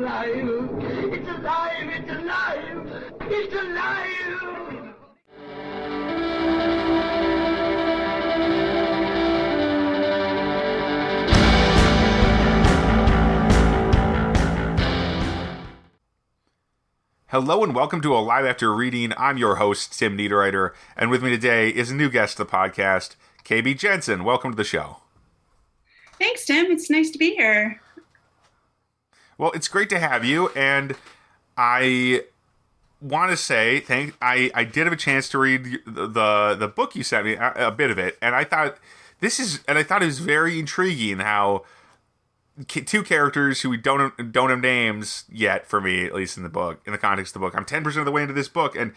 alive! It's alive! It's alive! It's alive! Hello and welcome to Alive After Reading. I'm your host, Tim Niederreiter, and with me today is a new guest to the podcast, K B Jensen. Welcome to the show. Thanks, Tim. It's nice to be here. Well, it's great to have you, and I want to say I did have a chance to read the book you sent me, a bit of it, and I thought it was very intriguing how two characters who we don't have names yet, for me at least in the context of the book. I'm 10% of the way into this book, and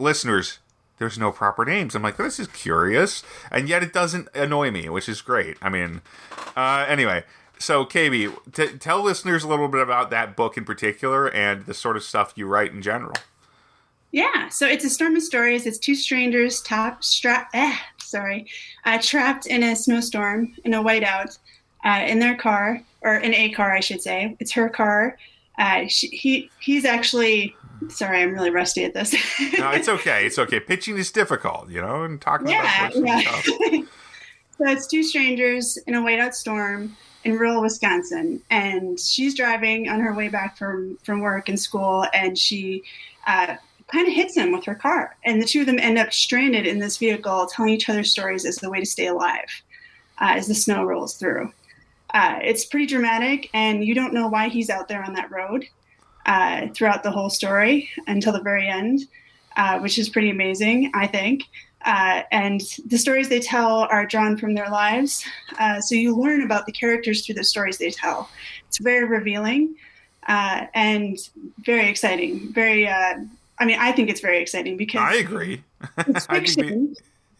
listeners, there's no proper names. I'm like, this is curious, and yet it doesn't annoy me, which is great. I mean, anyway. So, KB, tell listeners a little bit about that book in particular and the sort of stuff you write in general. Yeah, so it's a storm of stories. It's two strangers trapped in a snowstorm in a whiteout in their car, or in a car, I should say. It's her car. He's actually... Sorry, I'm really rusty at this. No, it's okay. It's okay. Pitching is difficult, and talking about books and stuff. So it's two strangers in a whiteout storm in rural Wisconsin, and she's driving on her way back from work and school, and she kind of hits him with her car, and the two of them end up stranded in this vehicle telling each other stories as the way to stay alive as the snow rolls through. It's pretty dramatic, and you don't know why he's out there on that road throughout the whole story until the very end, which is pretty amazing, I think. And the stories they tell are drawn from their lives. So you learn about the characters through the stories they tell. It's very revealing and very exciting. I think it's very exciting because... I agree. It's fiction.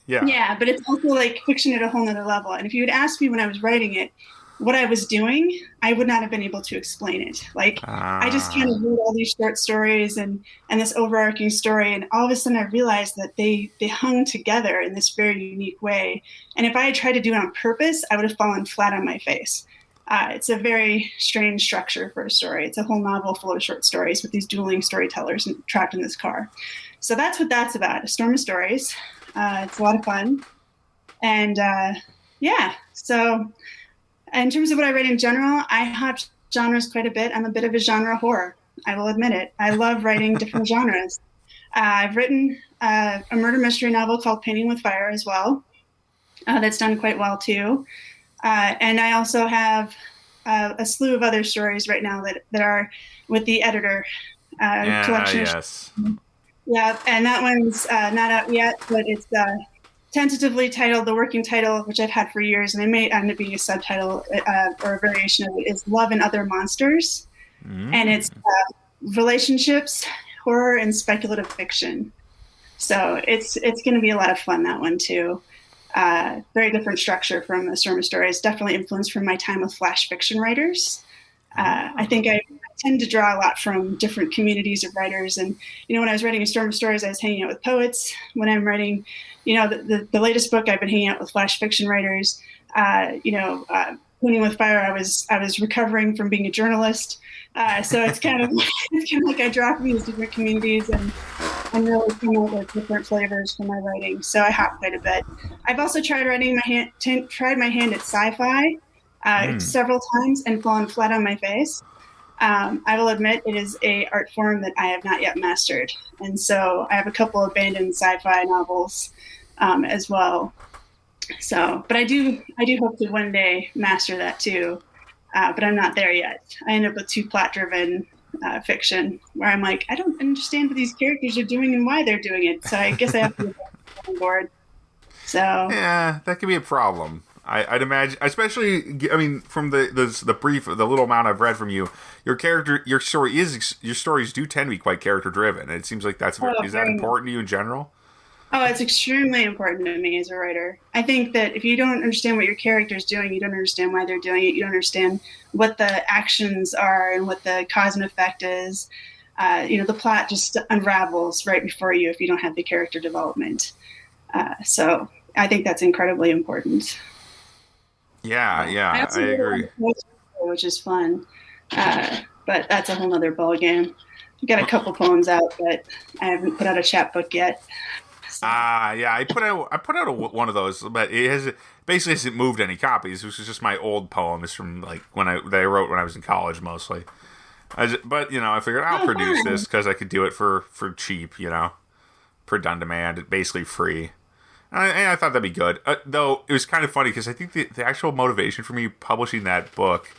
Yeah, but it's also like fiction at a whole nother level. And if you had asked me when I was writing it what I was doing, I would not have been able to explain it. I just kind of wrote all these short stories and this overarching story, and all of a sudden I realized that they hung together in this very unique way. And if I had tried to do it on purpose, I would have fallen flat on my face. It's a very strange structure for a story. It's a whole novel full of short stories with these dueling storytellers trapped in this car. So that's what that's about, a storm of stories. It's a lot of fun. And so... in terms of what I write in general, I hop genres quite a bit. I'm a bit of a genre whore. I will admit it. I love writing different genres. I've written a murder mystery novel called Painting with Fire as well. That's done quite well too. And I also have a slew of other stories right now that are with the editor collection. Yes. Yeah, and that one's not out yet, but it's... tentatively titled, the working title, which I've had for years, and it may end up being a subtitle or a variation of it, is Love and Other Monsters. And it's relationships, horror, and speculative fiction. So it's going to be a lot of fun, that one too. Very different structure from A Storm of Stories, definitely influenced from my time with flash fiction writers. I think I tend to draw a lot from different communities of writers. And, when I was writing A Storm of Stories, I was hanging out with poets. When I'm writing, the latest book, I've been hanging out with flash fiction writers. Painting with Fire, I was recovering from being a journalist. So it's kind of like I draw from these different communities and really come up with different flavors for my writing. So I hop quite a bit. I've also tried my hand at sci-fi several times and fallen flat on my face. I will admit it is a art form that I have not yet mastered. And so I have a couple abandoned sci-fi novels as well. So, but I do hope to one day master that too. But I'm not there yet. I end up with too plot-driven fiction where I'm like, I don't understand what these characters are doing and why they're doing it. So I guess I have to get on board. So yeah, that could be a problem. I'd imagine, especially, from the brief, the little amount I've read from you, your stories do tend to be quite character driven. It seems like is that important to you in general? Oh, it's extremely important to me as a writer. I think that if you don't understand what your character's doing, you don't understand why they're doing it. You don't understand what the actions are and what the cause and effect is. The plot just unravels right before you if you don't have the character development. So I think that's incredibly important. Yeah, I agree. Which is fun. but that's a whole nother ball game. I got a couple poems out, but I haven't put out a chapbook yet. So. Yeah, I put out one of those, but it basically hasn't moved any copies. This is just my old poems from like that I wrote when I was in college mostly. But I figured I'll produce this because I could do it for cheap, print on demand, basically free. And I thought that'd be good. Though it was kind of funny because I think the actual motivation for me publishing that book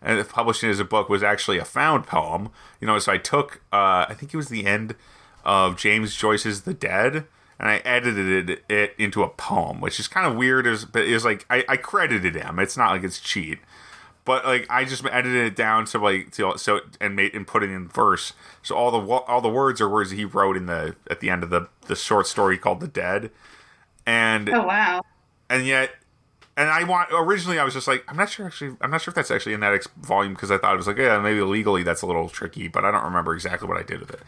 and publishing it as a book was actually a found poem. So I took I think it was the end of James Joyce's The Dead, and I edited it into a poem, which is kind of weird. But it was like I credited him. It's not like it's cheat, but like I just edited it down and put it in verse. So all the words are words that he wrote at the end of the short story called The Dead. And oh wow! And originally I was just like, I'm not sure if that's actually in that volume, because I thought it was like, yeah, maybe legally that's a little tricky, but I don't remember exactly what I did with it.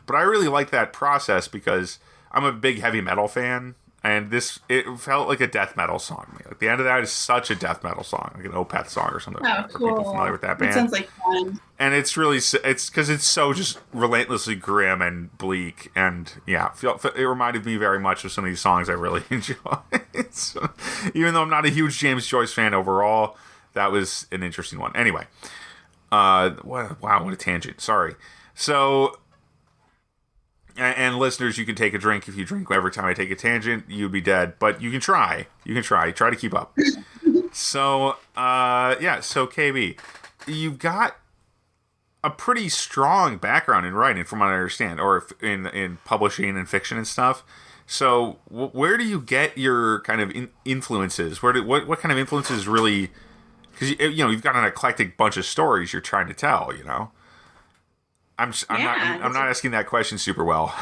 But I really like that process because I'm a big heavy metal fan, and it felt like a death metal song to me. Like the end of that is such a death metal song, like an Opeth song or something. Oh, for cool. people familiar with that band. It sounds like fun. And it's because it's so just relentlessly grim and bleak, and yeah, it reminded me very much of some of these songs I really enjoy. So, even though I'm not a huge James Joyce fan overall, that was an interesting one. Anyway, wow, what a tangent. Sorry. So, and listeners, you can take a drink. If you drink every time I take a tangent, you'd be dead. But you can try. Try to keep up. So, so KB, you've got a pretty strong background in writing, from what I understand, or in publishing and fiction and stuff. So, where do you get your kind of influences? What kind of influences really? Because you've got an eclectic bunch of stories you're trying to tell. I'm not asking that question super well.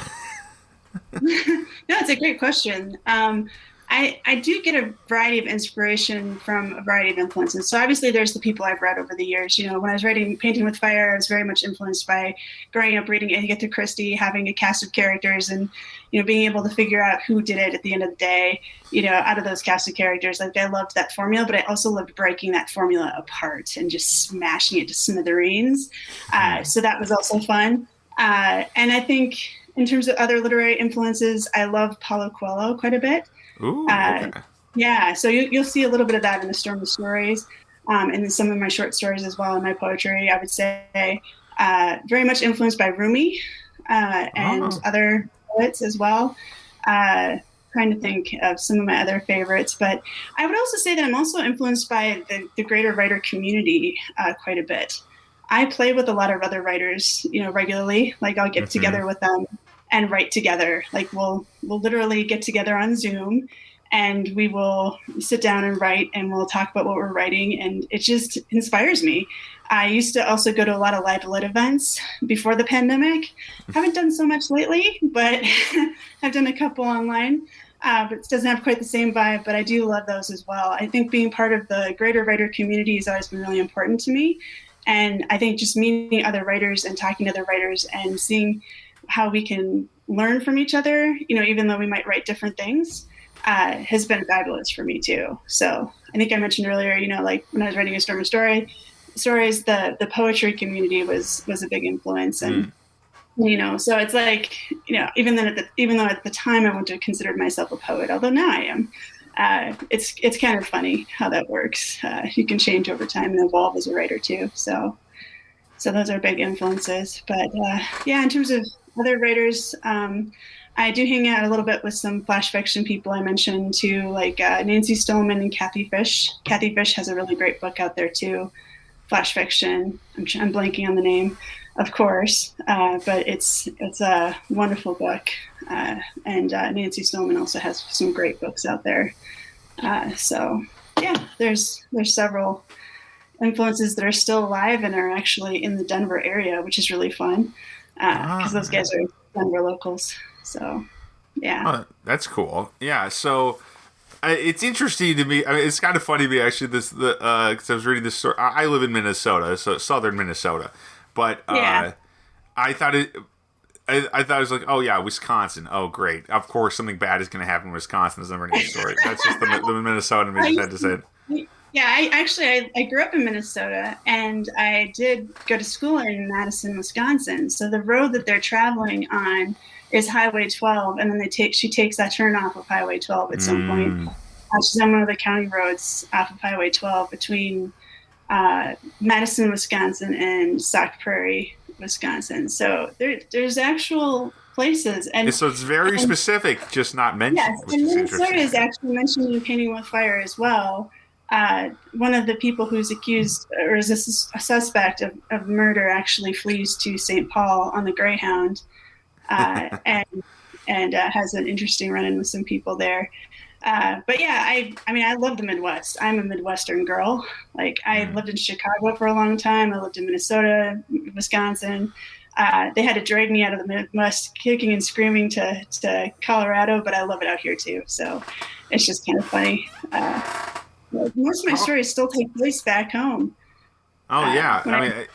No, it's a great question. I do get a variety of inspiration from a variety of influences. So obviously there's the people I've read over the years. When I was writing Painting with Fire, I was very much influenced by growing up reading Agatha Christie, having a cast of characters, and being able to figure out who did it at the end of the day, out of those cast of characters. Like I loved that formula, but I also loved breaking that formula apart and just smashing it to smithereens. So that was also fun. And I think in terms of other literary influences, I love Paulo Coelho quite a bit. Ooh, okay. Yeah, so you'll see a little bit of that in the Storm of Stories, and in some of my short stories as well in my poetry. I would say very much influenced by Rumi and other poets as well. Trying to think of some of my other favorites, but I would also say that I'm also influenced by the greater writer community quite a bit. I play with a lot of other writers, regularly. Like I'll get together with them and write together. Like we'll literally get together on Zoom and we will sit down and write, and we'll talk about what we're writing. And it just inspires me. I used to also go to a lot of live lit events before the pandemic. Haven't done so much lately, but I've done a couple online. But it doesn't have quite the same vibe, but I do love those as well. I think being part of the greater writer community has always been really important to me. And I think just meeting other writers and talking to other writers and seeing how we can learn from each other, even though we might write different things, has been fabulous for me too. So I think I mentioned earlier, like when I was writing A Storm of Stories, the poetry community was a big influence. And, so it's like, even though at the time I wouldn't have considered myself a poet, although now I am, it's kind of funny how that works. You can change over time and evolve as a writer too. So those are big influences. But in terms of other writers, I do hang out a little bit with some flash fiction people I mentioned too, like Nancy Stillman and Kathy Fish. Kathy Fish has a really great book out there too, flash fiction. I'm blanking on the name, of course, but it's a wonderful book. And Nancy Stillman also has some great books out there. There's several influences that are still alive and are actually in the Denver area, which is really fun because those guys are Denver locals. So, yeah. Oh, that's cool. Yeah. So it's interesting to me. I mean, it's kind of funny to me actually. Because I was reading this story. I live in Minnesota, so southern Minnesota, but I thought it. I thought it was like, oh yeah, Wisconsin. Oh great, of course something bad is going to happen in Wisconsin. There's never any story. That's just the Minnesotan had to say. Yeah, I grew up in Minnesota, and I did go to school in Madison, Wisconsin. So the road that they're traveling on is Highway 12, and then she takes that turn off of Highway 12 at some point. She's on one of the county roads off of Highway 12 between Madison, Wisconsin, and Sauk Prairie, Wisconsin. So there's actual places, and so it's very specific, just not mentioned. Yes, and Minnesota is actually mentioned in Painting with Fire as well. One of the people who's accused or is a suspect of murder actually flees to St. Paul on the Greyhound, and has an interesting run-in with some people there. But yeah, I mean, I love the Midwest. I'm a Midwestern girl. Like, I lived in Chicago for a long time. I lived in Minnesota, Wisconsin. They had to drag me out of the Midwest kicking and screaming to Colorado, but I love it out here too. So it's just kind of funny. Most of my stories still take place back home. Oh yeah, I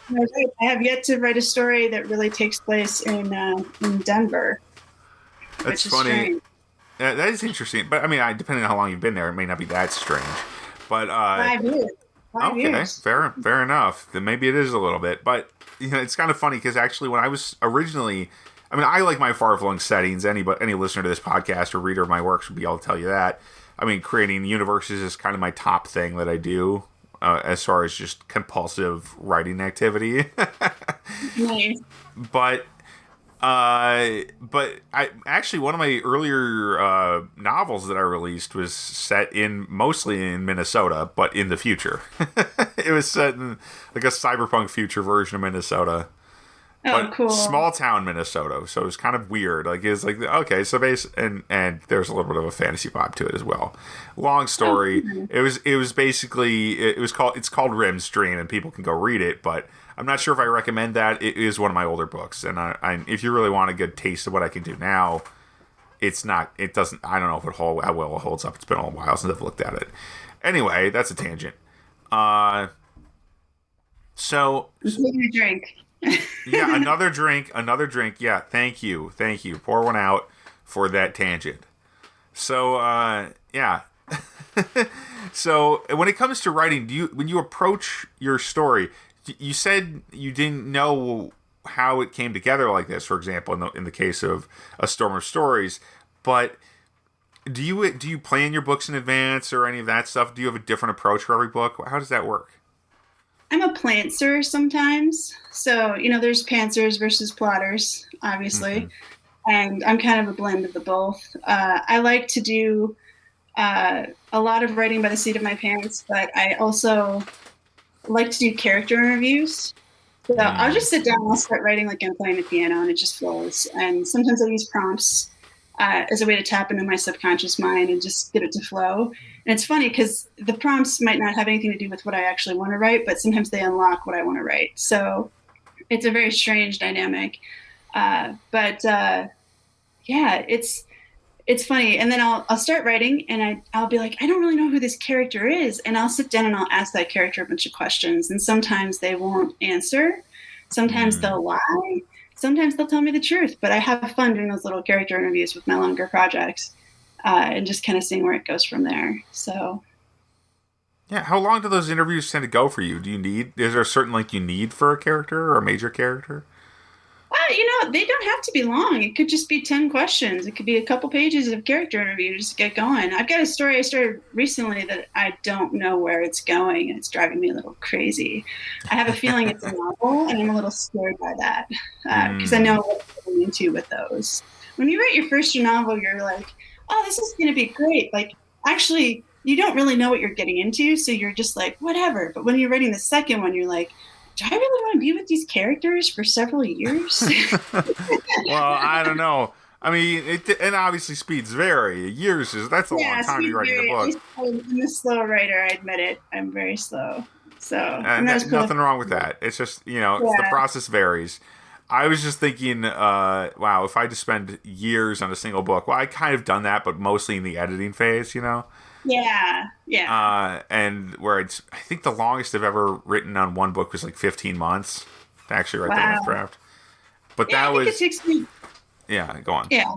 have yet to write a story that really takes place in Denver. That's funny. That is interesting, but I mean, depending on how long you've been there, it may not be that strange. But 5 years. 5 years. Fair enough. Then maybe it is a little bit, but it's kind of funny because actually, when I was originally, I mean, I like my far-flung settings. Any listener to this podcast or reader of my works would be able to tell you that. I mean, creating universes is kind of my top thing that I do, as far as just compulsive writing activity. Nice. But I actually, one of my earlier novels that I released was set mostly in Minnesota, but in the future. It was set in like a cyberpunk future version of Minnesota. Oh, cool. Small town Minnesota, so it was kind of weird. Like, it's like, okay, so and there's a little bit of a fantasy vibe to it as well. Long story. It was basically it's called Rim's Dream, and people can go read it, but I'm not sure if I recommend that. It is one of my older books, and if you really want a good taste of what I can do now, it's not. It doesn't. I don't know if how well it holds up. It's been a while since I've looked at it. Anyway, that's a tangent. So a drink. Yeah, another drink. Yeah, thank you. Pour one out for that tangent. So, yeah. So, when it comes to writing, when you approach your story, you said you didn't know how it came together like this, for example, in the case of A Storm of Stories, but do you plan your books in advance or any of that stuff? Do you have a different approach for every book? How does that work? I'm a plantser sometimes. So, there's pantsers versus plotters, obviously. Mm-hmm. And I'm kind of a blend of the both. I like to do a lot of writing by the seat of my pants, but I also like to do character interviews. So I'll just sit down and I'll start writing like I'm playing the piano, and it just flows. And sometimes I use prompts as a way to tap into my subconscious mind and just get it to flow. And it's funny because the prompts might not have anything to do with what I actually want to write, but sometimes they unlock what I want to write. So it's a very strange dynamic. Yeah, it's funny. And then I'll start writing, and I'll be like, I don't really know who this character is. And I'll sit down and I'll ask that character a bunch of questions. And sometimes they won't answer. Sometimes they'll lie. Sometimes they'll tell me the truth. But I have fun doing those little character interviews with my longer projects. And just kind of seeing where it goes from there. So, yeah. How long do those interviews tend to go for you? Is there a certain length you need for a character or a major character? They don't have to be long. It could just be 10 questions. It could be a couple pages of character interviews to get going. I've got a story I started recently that I don't know where it's going, and it's driving me a little crazy. I have a feeling it's a novel, and I'm a little scared by that because I know what I'm getting into with those. When you write your first novel, you're like, oh, this is going to be great. Like, actually, you don't really know what you're getting into, so you're just like, whatever. But when you're writing the second one, you're like, do I really want to be with these characters for several years? Well, I don't know. I mean, and obviously speeds vary. That's a long time to be writing a book. I'm a slow writer, I admit it. I'm very slow. So nothing wrong with that. It's just, the process varies. I was just thinking, wow, if I had to spend years on a single book, well, I kind of done that, but mostly in the editing phase, Yeah. And where I think the longest I've ever written on one book was like 15 months to actually write the rough draft. But that was. It takes me. Yeah, go on. Yeah.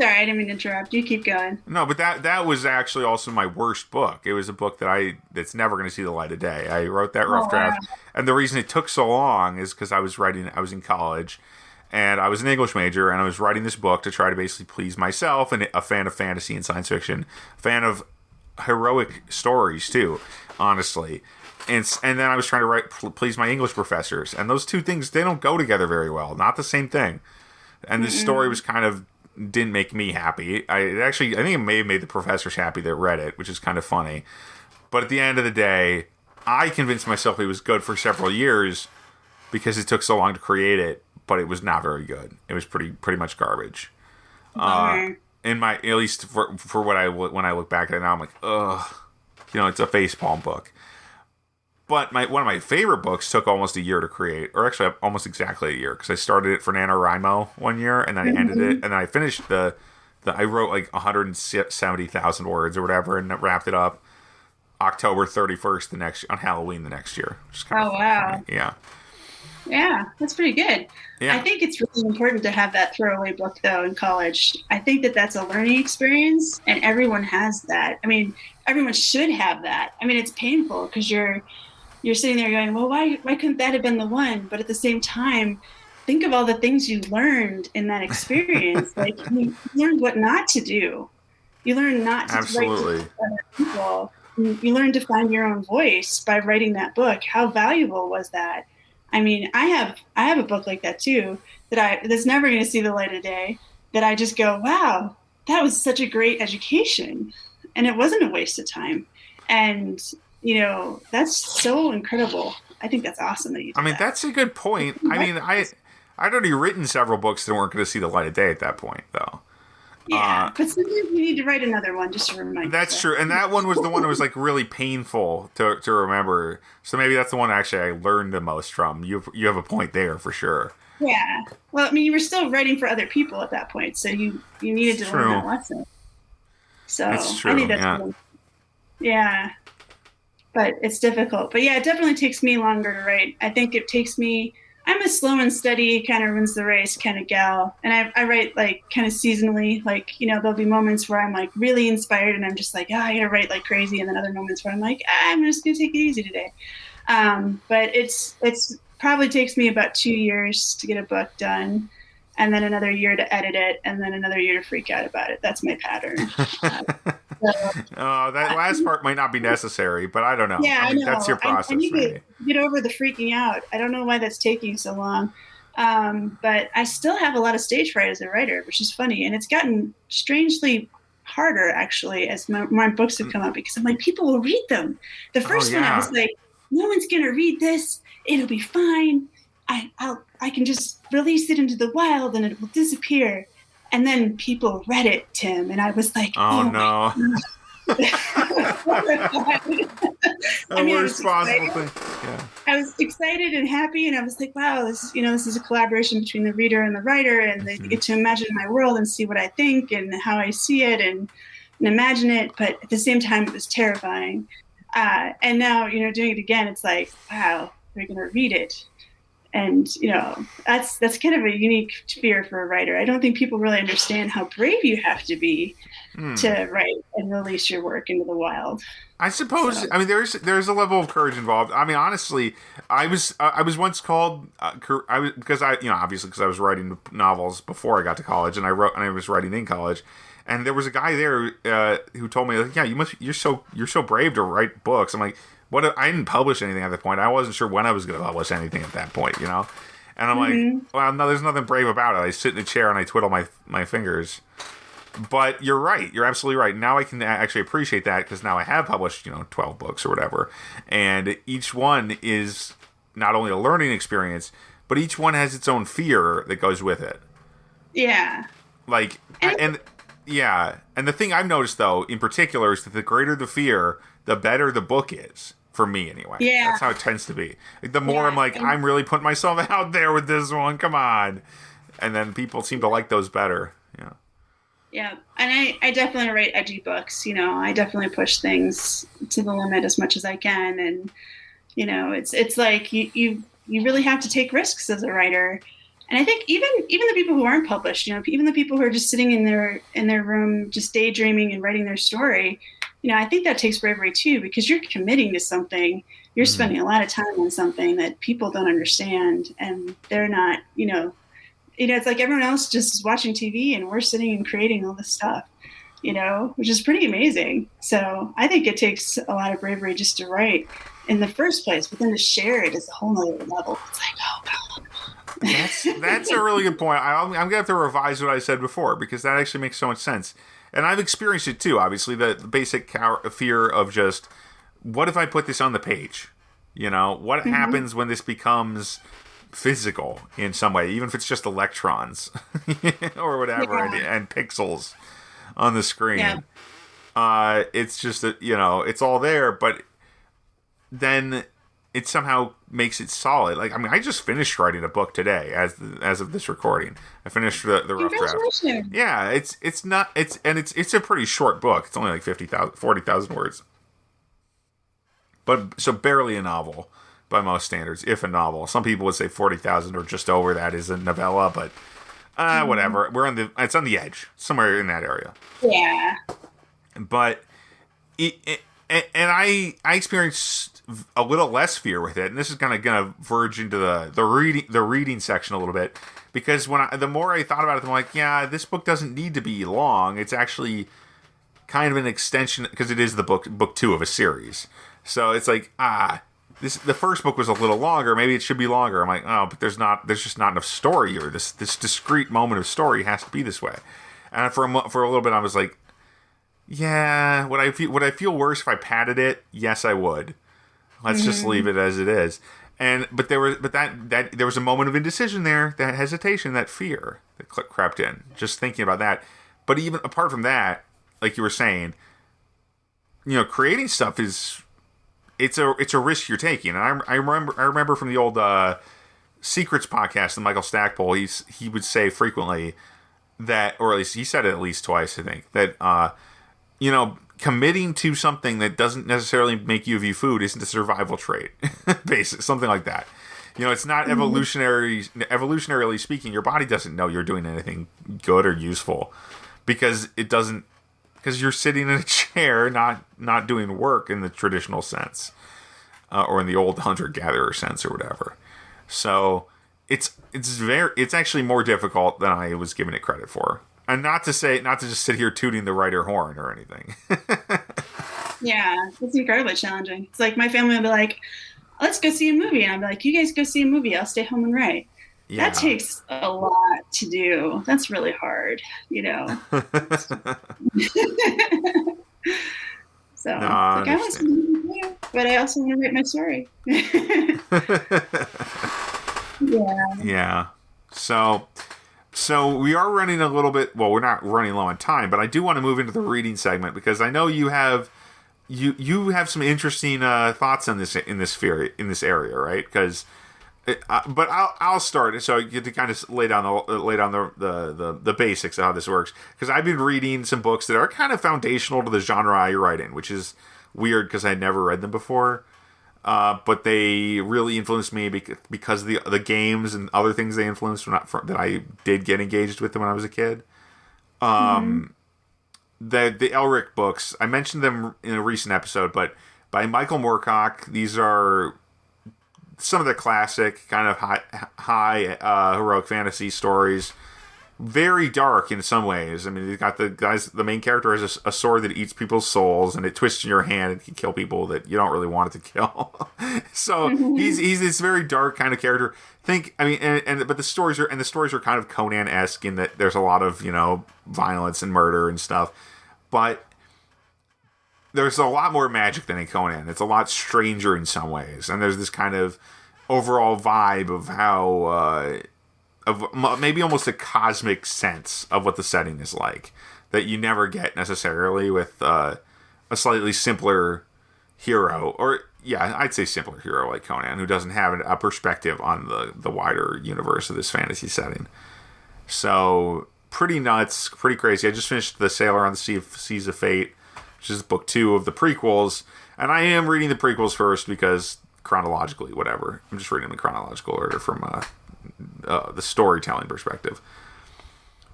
Sorry, I didn't mean to interrupt. You keep going. No, but that was actually also my worst book. It was a book that's never going to see the light of day. I wrote that rough draft, and the reason it took so long is because I was in college, and I was an English major, and I was writing this book to try to basically please myself, and a fan of fantasy and science fiction, a fan of heroic stories too, honestly. And then I was trying to please my English professors, and those two things, they don't go together very well. Not the same thing. And this story was kind of didn't make me happy. I think it may have made the professors happy that read it, which is kind of funny. But at the end of the day, I convinced myself it was good for several years because it took so long to create it, but it was not very good. It was pretty much garbage. In my, at least for when I look back at it now, I'm like, ugh, it's a facepalm book. But one of my favorite books took almost a year to create, or actually almost exactly a year, because I started it for NaNoWriMo one year, and then I ended it, and then I finished I wrote like 170,000 words or whatever, and wrapped it up October 31st on Halloween the next year. Oh, wow. Funny. Yeah. Yeah, that's pretty good. Yeah. I think it's really important to have that throwaway book, though, in college. I think that's a learning experience, and everyone has that. I mean, everyone should have that. I mean, it's painful because you're sitting there going, well, why couldn't that have been the one? But at the same time, think of all the things you learned in that experience. Like, you learned what not to do. You learn not to write to other people. You learn to find your own voice by writing that book. How valuable was that? I mean, I have a book like that too that's never going to see the light of day. That I just go, wow, that was such a great education, and it wasn't a waste of time. And that's so incredible. I think that's awesome that you did that. That's a good point. I mean, I'd already written several books that weren't going to see the light of day at that point, though. Yeah, but sometimes you need to write another one just to remind you. That's true, and that one was the one that was like really painful to remember. So maybe that's the one actually I learned the most from. You have a point there for sure. Yeah. Well, I mean, you were still writing for other people at that point, so you needed to learn that lesson. So that's true. I think that's really, yeah. But it's difficult. But yeah, it definitely takes me longer to write. I think it takes me. I'm a slow and steady, kind of wins the race kind of gal. And I write like kind of seasonally, like, there'll be moments where I'm like really inspired and I'm just like, I gotta write like crazy. And then other moments where I'm like, I'm just gonna take it easy today. But it's probably takes me about 2 years to get a book done, and then another year to edit it, and then another year to freak out about it. That's my pattern. That last part might not be necessary, but I don't know. Yeah, I know. That's your process. I need to get over the freaking out. I don't know why that's taking so long. But I still have a lot of stage fright as a writer, which is funny. And it's gotten strangely harder, actually, as my books have come out, because I'm like, people will read them. The first one, I was like, no one's going to read this. It'll be fine. I can just release it into the wild and it will disappear. And then people read it, Tim, and I was like, oh no. Worst possible thing. Yeah. I was excited and happy, and I was like, wow, this is a collaboration between the reader and the writer, and they get to imagine my world and see what I think and how I see it and imagine it. But at the same time, it was terrifying. And now, doing it again, it's like, wow, they're going to read it. And, that's kind of a unique fear for a writer. I don't think people really understand how brave you have to be to write and release your work into the wild. I suppose. So. I mean, there's a level of courage involved. I mean, honestly, I was once called because I was writing novels before I got to college, and I was writing in college, and there was a guy there who told me, like, yeah, you're so brave to write books. I'm like, what? I didn't publish anything at that point. I wasn't sure when I was going to publish anything at that point, And I'm like, well, no, there's nothing brave about it. I sit in a chair and I twiddle my fingers. But you're right. You're absolutely right. Now I can actually appreciate that because now I have published, 12 books or whatever. And each one is not only a learning experience, but each one has its own fear that goes with it. Yeah. And the thing I've noticed, though, in particular, is that the greater the fear, the better the book is. For me, anyway. Yeah. That's how it tends to be. The more I'm like, I'm really putting myself out there with this one. Come on. And then people seem to like those better. Yeah. Yeah. And I definitely write edgy books. I definitely push things to the limit as much as I can. And, it's like you really have to take risks as a writer And I think even the people who aren't published, even the people who are just sitting in their room, just daydreaming and writing their story, I think that takes bravery too, because you're committing to something. You're spending a lot of time on something that people don't understand, and they're not, it's like everyone else just is watching TV, and we're sitting and creating all this stuff, which is pretty amazing. So I think it takes a lot of bravery just to write in the first place, but then to share it is a whole nother level. It's like, oh God. That's a really good point. I'm going to have to revise what I said before, because that actually makes so much sense. And I've experienced it too, obviously, the basic fear of just, what if I put this on the page? What happens when this becomes physical in some way, even if it's just electrons or whatever, and pixels on the screen. Yeah. It's just that, it's all there, but then it somehow makes it solid. Like, I just finished writing a book today as of this recording. I finished the rough draft. Yeah, it's a pretty short book. It's only like 40,000 words. But so barely a novel by most standards, if a novel. Some people would say 40,000 or just over that is a novella, but whatever. It's on the edge, somewhere in that area. Yeah. But I experienced a little less fear with it, and this is kind of going to verge into the reading section a little bit, because the more I thought about it, I'm like, yeah, this book doesn't need to be long. It's actually kind of an extension, because it is the book 2 of a series. So it's like, the first book was a little longer. Maybe it should be longer. I'm like, oh, but there's just not enough story here. This discrete moment of story has to be this way. And for a little bit, I was like, yeah, would I feel worse if I padded it? Yes, I would. Let's just leave it as it is. But there was a moment of indecision there, that hesitation, that fear that crept in, just thinking about that. But even apart from that, like you were saying, creating stuff it's a risk you're taking. And I remember from the old Secrets podcast, the Michael Stackpole, he would say frequently that, or at least he said it at least twice, I think, that committing to something that doesn't necessarily make you view food isn't a survival trait. Basically, something like that. It's not evolutionarily speaking, your body doesn't know you're doing anything good or useful, because you're sitting in a chair, not doing work in the traditional sense, or in the old hunter-gatherer sense or whatever. So it's actually more difficult than I was giving it credit for. And not to just sit here tooting the writer horn or anything. Yeah, it's incredibly challenging. It's like my family will be like, let's go see a movie. And I'll be like, you guys go see a movie. I'll stay home and write. Yeah. That takes a lot to do. That's really hard, So, no, I want to see a movie, but I also want to write my story. Yeah. Yeah. So we are running a little bit. Well, we're not running low on time, but I do want to move into the reading segment, because I know you have some interesting thoughts on this in this area, right? Because, but I'll start. So you get to kind of lay down the basics of how this works, because I've been reading some books that are kind of foundational to the genre I write in, which is weird because I had never read them before. But they really influenced me because of the games and other things they influenced that I did get engaged with them when I was a kid. The Elric books, I mentioned them in a recent episode, but by Michael Moorcock, these are some of the classic kind of high heroic fantasy stories. Very dark in some ways. I mean, you've got the main character has a sword that eats people's souls, and it twists in your hand and can kill people that you don't really want it to kill. So he's this very dark kind of character. But the stories are kind of Conan-esque in that there's a lot of violence and murder and stuff, but there's a lot more magic than in Conan. It's a lot stranger in some ways, and there's this kind of overall vibe of how. Of maybe almost a cosmic sense of what the setting is like that you never get necessarily with a slightly simpler hero, or I'd say simpler hero like Conan, who doesn't have a perspective on the wider universe of this fantasy setting. So pretty nuts, pretty crazy. I just finished The Sailor on the Seas of Fate, which is book 2 of the prequels, and I am reading the prequels first because chronologically, whatever. I'm just reading them in chronological order from the storytelling perspective.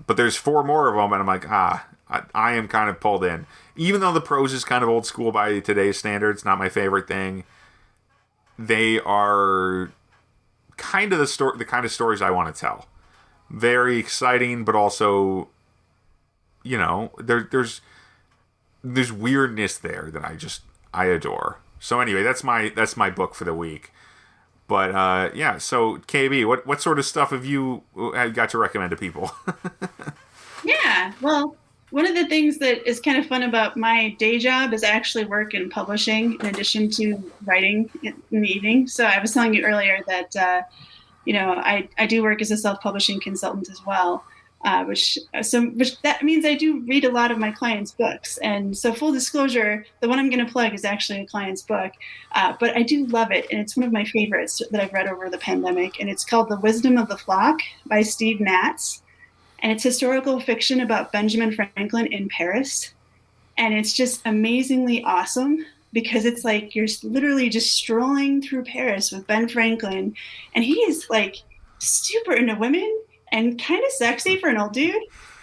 But there's 4 more of them, and I'm like, I am kind of pulled in. Even though the prose is kind of old school by today's standards, not my favorite thing, they are kind of the kind of stories I want to tell. Very exciting, but also, there's weirdness there that I adore. So anyway, that's my book for the week. But so KB, what sort of stuff have you got to recommend to people? Yeah, well, one of the things that is kind of fun about my day job is I actually work in publishing in addition to writing in the evening. So I was telling you earlier that I do work as a self-publishing consultant as well. Which that means I do read a lot of my clients' books. And so full disclosure, the one I'm going to plug is actually a client's book, but I do love it. And it's one of my favorites that I've read over the pandemic. And it's called The Wisdom of the Flock by Steve Matz. And it's historical fiction about Benjamin Franklin in Paris. And it's just amazingly awesome because it's like you're literally just strolling through Paris with Ben Franklin. And he is like super into women and kind of sexy for an old dude.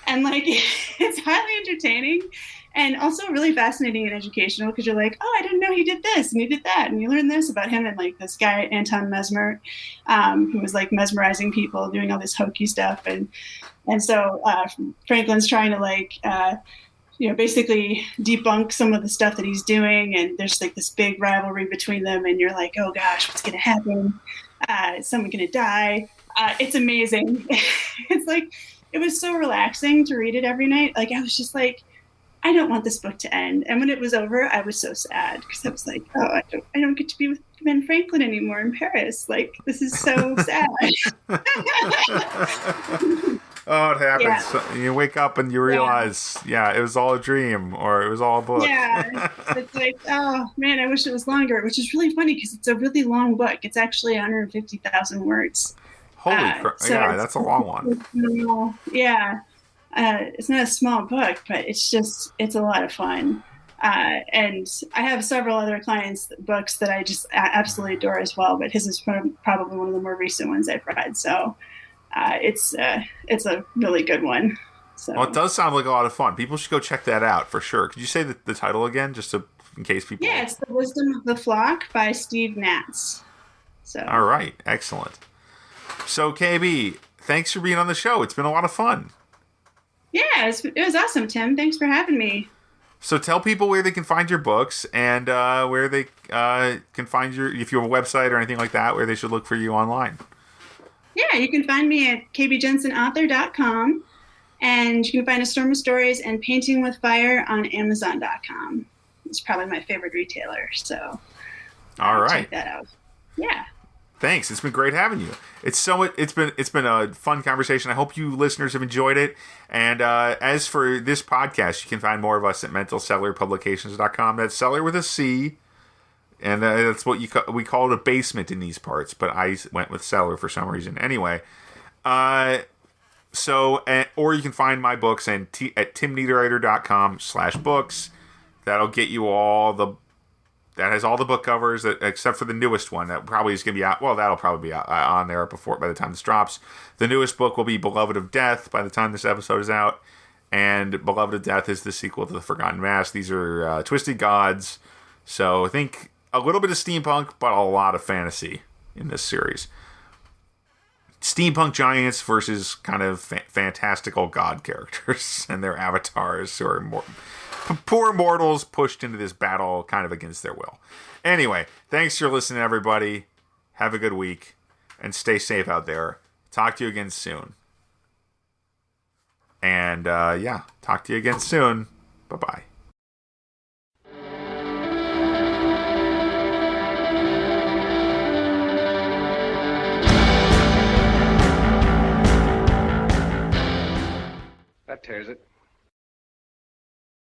And like, it's highly entertaining and also really fascinating and educational because you're like, oh, I didn't know he did this and he did that. And you learn this about him and like this guy, Anton Mesmer, who was like mesmerizing people, doing all this hokey stuff. And so Franklin's trying to like, basically debunk some of the stuff that he's doing. And there's like this big rivalry between them. And you're like, oh gosh, what's going to happen? Is someone going to die? It's amazing. It's like, it was so relaxing to read it every night. Like, I was just like, I don't want this book to end. And when it was over, I was so sad because I was like, oh, I don't get to be with Ben Franklin anymore in Paris. Like, this is so sad. Oh, it happens. Yeah. So you wake up and you realize, it was all a dream or it was all a book. Yeah. It's like, oh, man, I wish it was longer, which is really funny because it's a really long book. It's actually 150,000 words. Holy crap. So yeah, that's a long one. Yeah. It's not a small book, but it's a lot of fun. And I have several other clients' books that I just absolutely adore as well, but his is probably one of the more recent ones I've read. So it's a really good one. So. Well, it does sound like a lot of fun. People should go check that out for sure. Could you say the title again, just in case people... Yeah, it's The Wisdom of the Flock by Steve Matz. So. All right, excellent. So, KB, thanks for being on the show. It's been a lot of fun. Yeah, it was awesome, Tim. Thanks for having me. So tell people where they can find your books and where they can find if you have a website or anything like that, where they should look for you online. Yeah, you can find me at kbjensenauthor.com, and you can find A Storm of Stories and Painting with Fire on Amazon.com. It's probably my favorite retailer, so all right, check that out. Yeah. Thanks. It's been great having you. It's been a fun conversation. I hope you listeners have enjoyed it. And as for this podcast, you can find more of us at mentalcellarpublications.com. That's cellar with a C. And that's what we call it a basement in these parts, but I went with cellar for some reason. Anyway, or you can find my books at timniederreiter.com/books. That'll get you that has all the book covers except for the newest one that probably is going to be out. Well, that'll probably be out, on there by the time this drops. The newest book will be Beloved of Death by the time this episode is out. And Beloved of Death is the sequel to The Forgotten Mass. These are Twisted Gods. So I think a little bit of steampunk, but a lot of fantasy in this series. Steampunk giants versus kind of fantastical god characters and their avatars who are poor mortals pushed into this battle kind of against their will. Anyway, thanks for listening, everybody. Have a good week and stay safe out there. Talk to you again soon. And talk to you again soon. Bye-bye. That tears it.